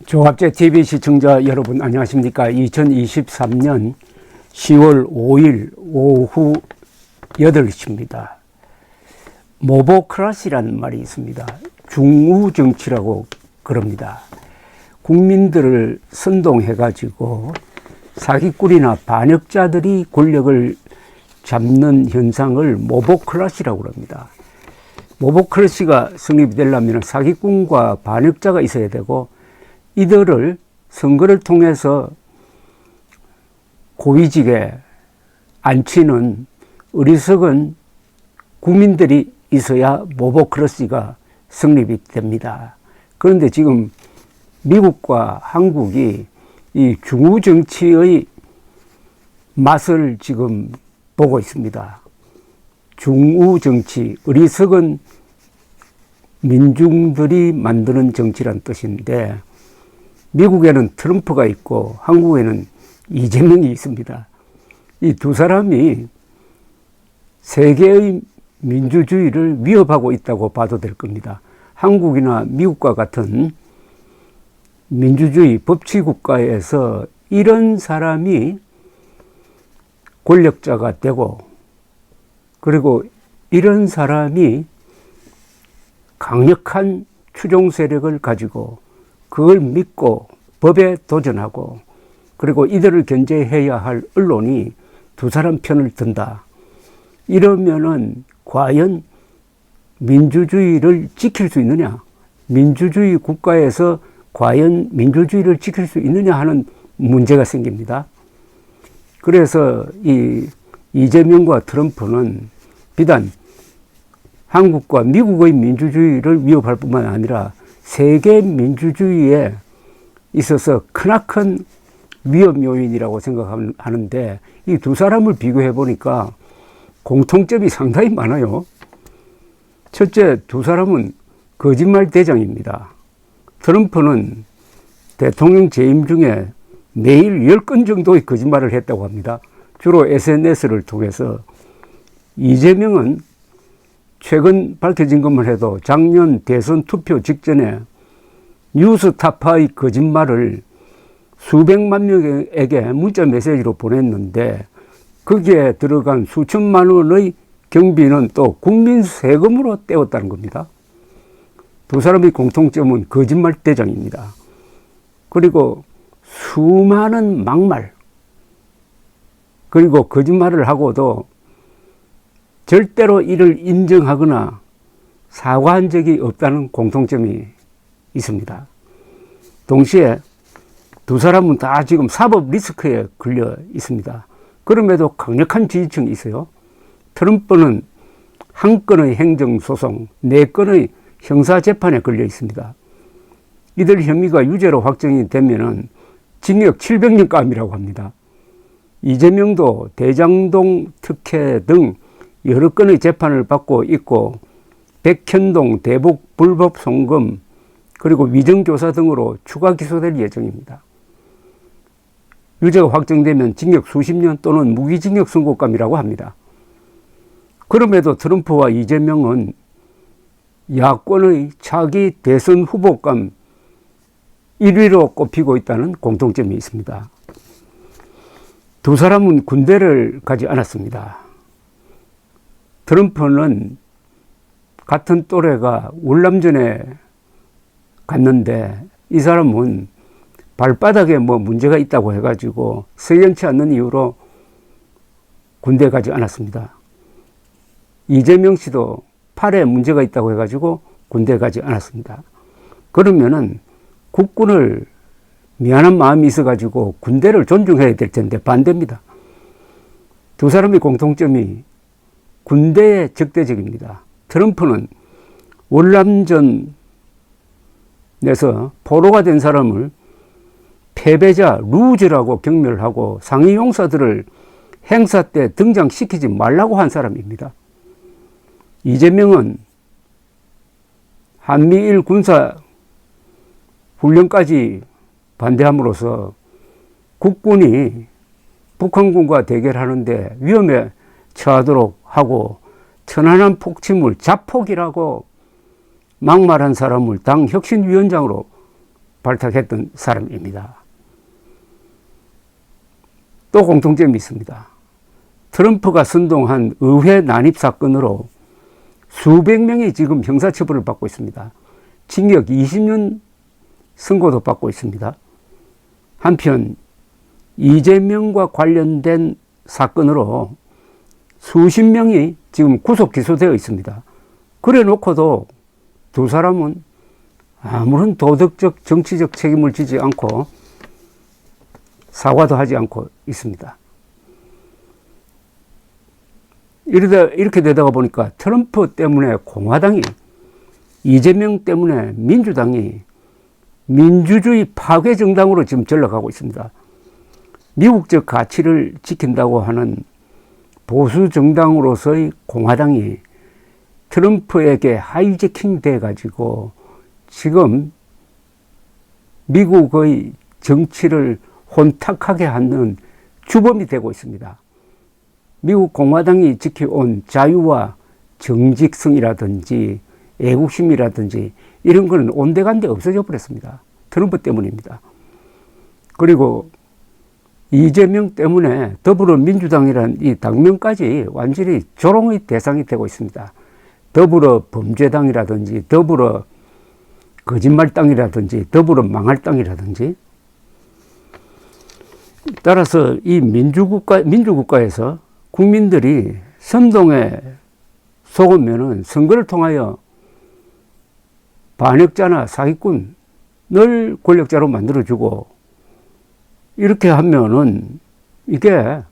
조갑제 TV 시청자 여러분 안녕하십니까. 2023년 10월 5일 오후 8시입니다. 모보크라시라는 말이 있습니다. 중우정치라고 그럽니다. 국민들을 선동해 가지고 사기꾼이나 반역자들이 권력을 잡는 현상을 모보크라시라고 합니다. 모보크라시가 성립이 되려면 사기꾼과 반역자가 있어야 되고, 이들을 선거를 통해서 고위직에 앉히는 어리석은 국민들이 있어야 모보크라시가 성립이 됩니다. 그런데 지금 미국과 한국이 이 중우정치의 맛을 지금 보고 있습니다. 중우정치, 어리석은 민중들이 만드는 정치란 뜻인데, 미국에는 트럼프가 있고 한국에는 이재명이 있습니다. 이 두 사람이 세계의 민주주의를 위협하고 있다고 봐도 될 겁니다. 한국이나 미국과 같은 민주주의 법치국가에서 이런 사람이 권력자가 되고, 그리고 이런 사람이 강력한 추종 세력을 가지고 그걸 믿고 법에 도전하고, 그리고 이들을 견제해야 할 언론이 두 사람 편을 든다. 이러면은 과연 민주주의를 지킬 수 있느냐? 민주주의 국가에서 과연 민주주의를 지킬 수 있느냐 하는 문제가 생깁니다. 그래서 이 이재명과 트럼프는 비단 한국과 미국의 민주주의를 위협할 뿐만 아니라 세계 민주주의에 있어서 크나큰 위협 요인이라고 생각하는데, 이 두 사람을 비교해 보니까 공통점이 상당히 많아요. 첫째, 두 사람은 거짓말 대장입니다. 트럼프는 대통령 재임 중에 매일 10건 정도의 거짓말을 했다고 합니다. 주로 SNS를 통해서. 이재명은 최근 밝혀진 것만 해도 작년 대선 투표 직전에 뉴스타파의 거짓말을 수백만 명에게 문자 메시지로 보냈는데, 거기에 들어간 수천만 원의 경비는 또 국민 세금으로 떼었다는 겁니다. 두 사람의 공통점은 거짓말 대장입니다. 그리고 수많은 막말, 그리고 거짓말을 하고도 절대로 이를 인정하거나 사과한 적이 없다는 공통점이 있습니다. 동시에 두 사람은 다 지금 사법 리스크에 걸려 있습니다. 그럼에도 강력한 지지층이 있어요. 트럼프는 1건의 행정소송, 4건의 형사재판에 걸려 있습니다. 이들 혐의가 유죄로 확정이 되면은 징역 700년감이라고 합니다. 이재명도 대장동 특혜 등 여러 건의 재판을 받고 있고, 백현동 대북 불법 송금, 그리고 위정교사 등으로 추가 기소될 예정입니다. 유죄가 확정되면 징역 수십 년 또는 무기징역 선고감이라고 합니다. 그럼에도 트럼프와 이재명은 야권의 차기 대선 후보감 1위로 꼽히고 있다는 공통점이 있습니다. 두 사람은 군대를 가지 않았습니다. 트럼프는 같은 또래가 월남전에 갔는데, 이 사람은 발바닥에 뭐 문제가 있다고 해가지고 석연치 않는 이유로 군대 가지 않았습니다. 이재명 씨도 팔에 문제가 있다고 해가지고 군대 가지 않았습니다. 그러면은 국군을 미안한 마음이 있어가지고 군대를 존중해야 될 텐데 반대입니다. 두 사람의 공통점이 군대에 적대적입니다. 트럼프는 월남전에서 포로가 된 사람을 패배자, 루즈라고 경멸하고 상위 용사들을 행사 때 등장시키지 말라고 한 사람입니다. 이재명은 한미일 군사 훈련까지 반대함으로써 국군이 북한군과 대결하는데 위험에 처하도록 하고, 천안함 폭침을 자폭이라고 막말한 사람을 당 혁신위원장으로 발탁했던 사람입니다. 또 공통점이 있습니다. 트럼프가 선동한 의회 난입 사건으로 수백 명이 지금 형사처벌을 받고 있습니다. 징역 20년 선고도 받고 있습니다. 한편 이재명과 관련된 사건으로 수십 명이 지금 구속 기소되어 있습니다. 그래 놓고도 두 사람은 아무런 도덕적 정치적 책임을 지지 않고 사과도 하지 않고 있습니다. 이렇게 되다가 보니까 트럼프 때문에 공화당이, 이재명 때문에 민주당이 민주주의 파괴 정당으로 지금 전락하고 있습니다. 미국적 가치를 지킨다고 하는 보수 정당으로서의 공화당이 트럼프에게 하이제킹 돼 가지고 지금 미국의 정치를 혼탁하게 하는 주범이 되고 있습니다. 미국 공화당이 지켜온 자유와 정직성이라든지 애국심이라든지 이런 거는 온데간데 없어져 버렸습니다. 트럼프 때문입니다. 그리고 이재명 때문에 더불어민주당이라는 이 당명까지 완전히 조롱의 대상이 되고 있습니다. 더불어 범죄당이라든지 더불어 거짓말당이라든지 더불어 망할 당이라든지. 따라서 이 민주국가에서 국민들이 선동에 속으면은 선거를 통하여 반역자나 사기꾼 늘 권력자로 만들어주고, 이렇게 하면은 이게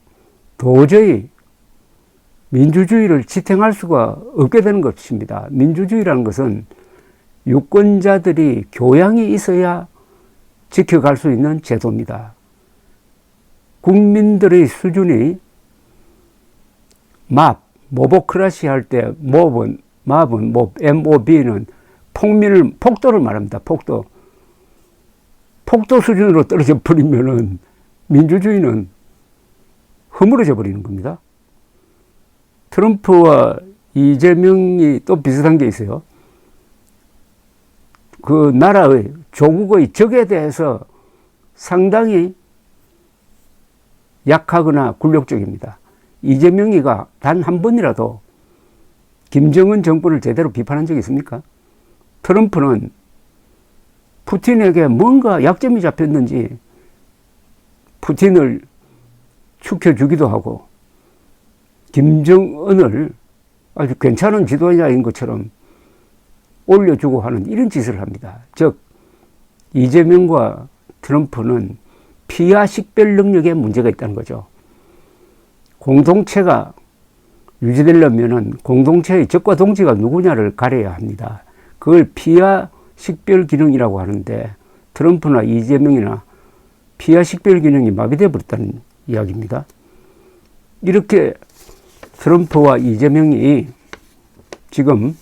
도저히 민주주의를 지탱할 수가 없게 되는 것입니다. 민주주의라는 것은 유권자들이 교양이 있어야 지켜갈 수 있는 제도입니다. 국민들의 수준이 모보크라시 할 때 몹은 MOB는 폭도를 말합니다. 폭도 수준으로 떨어져 버리면은 민주주의는 허물어져 버리는 겁니다. 트럼프와 이재명이 또 비슷한 게 있어요. 그 나라의 조국의 적에 대해서 상당히 약하거나 굴욕적입니다. 이재명이가 단 한 번이라도 김정은 정권을 제대로 비판한 적이 있습니까? 트럼프는 푸틴에게 뭔가 약점이 잡혔는지 푸틴을 축혀주기도 하고 김정은을 아주 괜찮은 지도자인 것처럼 올려주고 하는 이런 짓을 합니다. 즉 이재명과 트럼프는 피하 식별 능력에 문제가 있다는 거죠. 공동체가 유지되려면 공동체의 적과 동지가 누구냐를 가려야 합니다. 그걸 피하 식별 기능이라고 하는데 트럼프나 이재명이나 피하 식별 기능이 마비되어 버렸다는 이야기입니다. 이렇게 트럼프와 이재명이 지금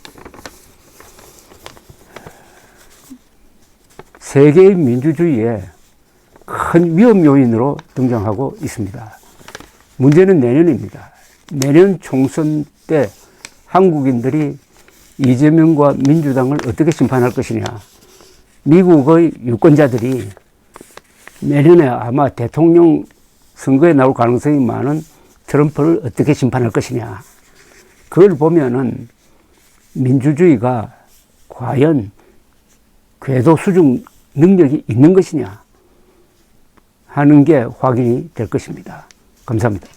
세계의 민주주의에 큰 위험 요인으로 등장하고 있습니다. 문제는 내년입니다. 내년 총선 때 한국인들이 이재명과 민주당을 어떻게 심판할 것이냐. 미국의 유권자들이 내년에 아마 대통령 선거에 나올 가능성이 많은 트럼프를 어떻게 심판할 것이냐. 그걸 보면은 민주주의가 과연 궤도 수중 능력이 있는 것이냐 하는 게 확인이 될 것입니다. 감사합니다.